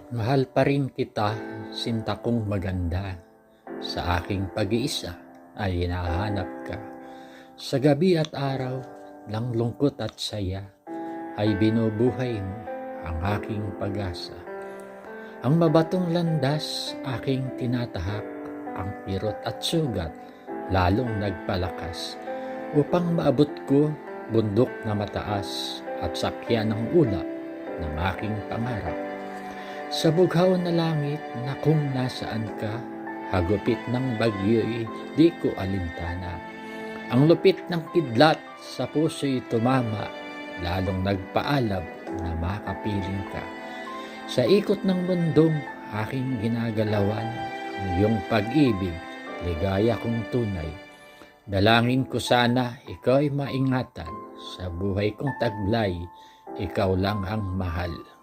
Mahal pa rin kita, sinta kong maganda. Sa aking pag-iisa ay hinahanap ka. Sa gabi at araw, lang lungkot at saya, ay binubuhay mo ang aking pag-asa. Ang mabatong landas aking tinatahak, ang pirot at sugat lalong nagpalakas, upang maabot ko bundok na mataas at sakyan ng ulap ng aking pangarap. Sa bughaw na langit na kung nasaan ka, hagupit ng bagyo'y di ko alintana. Ang lupit ng kidlat sa puso'y tumama, lalong nagpaalab na makapiling ka. Sa ikot ng mundong aking ginagalawan, ang iyong pag-ibig, ligaya kong tunay. Dalangin ko sana ikaw'y maingatan, sa buhay kong taglay, ikaw lang ang mahal.